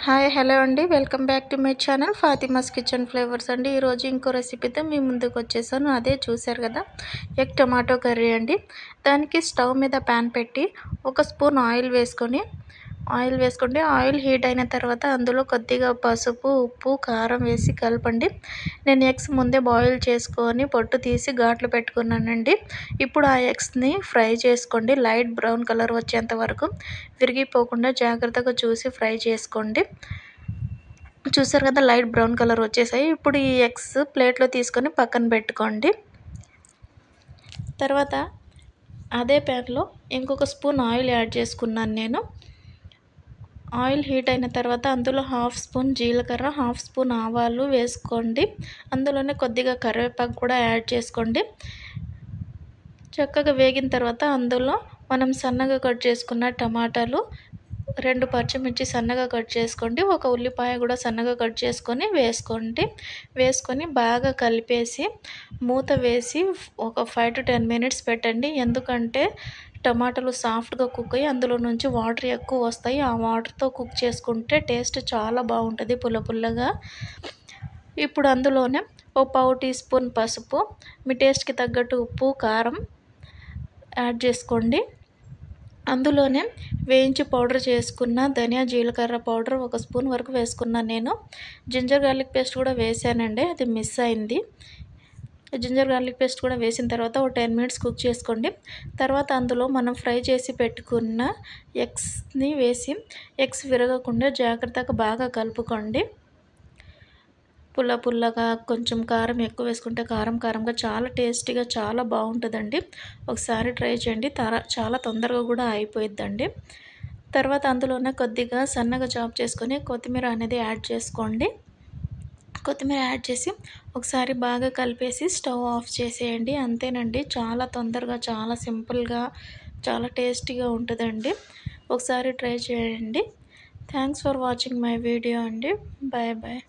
Hi hello అండి welcome back to my channel Fatima's kitchen flavours అండి. ఈరోజు ఇంకో రెసిపీతో మీ ముందుకు వచ్చేసాను. అదే చూశారు కదా, ఎగ్ టమాటో కర్రీ అండి. దానికి స్టవ్ మీద ప్యాన్ పెట్టి ఒక స్పూన్ ఆయిల్ వేసుకోండి. ఆయిల్ హీట్ అయిన తర్వాత అందులో కొద్దిగా పసుపు, ఉప్పు, కారం వేసి కలపండి. నేను ఎగ్స్ ముందే బాయిల్ చేసుకొని పొట్టు తీసి ఘాట్లు పెట్టుకున్నానండి. ఇప్పుడు ఆ ఎగ్స్ని ఫ్రై చేసుకోండి. లైట్ బ్రౌన్ కలర్ వచ్చేంత వరకు విరిగిపోకుండా జాగ్రత్తగా చూసి ఫ్రై చేసుకోండి. చూసారు కదా, లైట్ బ్రౌన్ కలర్ వచ్చేసాయి. ఇప్పుడు ఈ ఎగ్స్ ప్లేట్లో తీసుకొని పక్కన పెట్టుకోండి. తర్వాత అదే ప్యాన్లో ఇంకొక స్పూన్ ఆయిల్ యాడ్ చేసుకున్నాను నేను. ఆయిల్ హీట్ అయిన తర్వాత అందులో హాఫ్ స్పూన్ జీలకర్ర, హాఫ్ స్పూన్ ఆవాలు వేసుకోండి. అందులోనే కొద్దిగా కరివేపాకు కూడా యాడ్ చేసుకోండి. చక్కగా వేగిన తర్వాత అందులో మనం సన్నగా కట్ చేసుకున్న టమాటాలు, 2 పచ్చిమిర్చి సన్నగా కట్ చేసుకోండి, ఒక ఉల్లిపాయ కూడా సన్నగా కట్ చేసుకొని వేసుకొని బాగా కలిపేసి మూత వేసి ఒక 5 to 10 minutes పెట్టండి. ఎందుకంటే టమాటాలు సాఫ్ట్గా కుక్ అయ్యి అందులో నుంచి వాటర్ ఎక్కువ వస్తాయి. ఆ వాటర్తో కుక్ చేసుకుంటే టేస్ట్ చాలా బాగుంటుంది, పుల్లగా. ఇప్పుడు అందులోనే ఒక పావు టీ స్పూన్ పసుపు, మీ టేస్ట్కి తగ్గట్టు ఉప్పు, కారం యాడ్ చేసుకోండి. అందులోనే వేయించి పౌడర్ చేసుకున్న ధనియా జీలకర్ర పౌడర్ 1 స్పూన్ వరకు వేసుకున్నాను నేను. జింజర్ గార్లిక్ పేస్ట్ కూడా వేసానండి, అది మిస్ అయింది. జింజర్ గార్లిక్ పేస్ట్ కూడా వేసిన తర్వాత ఒక 10 minutes కుక్ చేసుకోండి. తర్వాత అందులో మనం ఫ్రై చేసి పెట్టుకున్న ఎగ్స్ని వేసి ఎగ్స్ విరగకుండా జాగ్రత్తగా బాగా కలుపుకోండి. పుల్లగా కొంచెం కారం ఎక్కువ వేసుకుంటే కారంగా చాలా టేస్టీగా చాలా బాగుంటుందండి. ఒకసారి ట్రై చేయండి, చాలా తొందరగా కూడా అయిపోయిద్దండి. తర్వాత అందులోనే కొద్దిగా సన్నగా చాప్ చేసుకొని కొత్తిమీర అనేది యాడ్ చేసుకోండి. కొత్తిమీర యాడ్ చేసి ఒకసారి బాగా కలిపేసి స్టవ్ ఆఫ్ చేసేయండి. అంతేనండి, చాలా తొందరగా, చాలా సింపుల్గా, చాలా టేస్టీగా ఉంటుందండి. ఒకసారి ట్రై చేయండి. Thanks for watching my video అండి. బాయ్.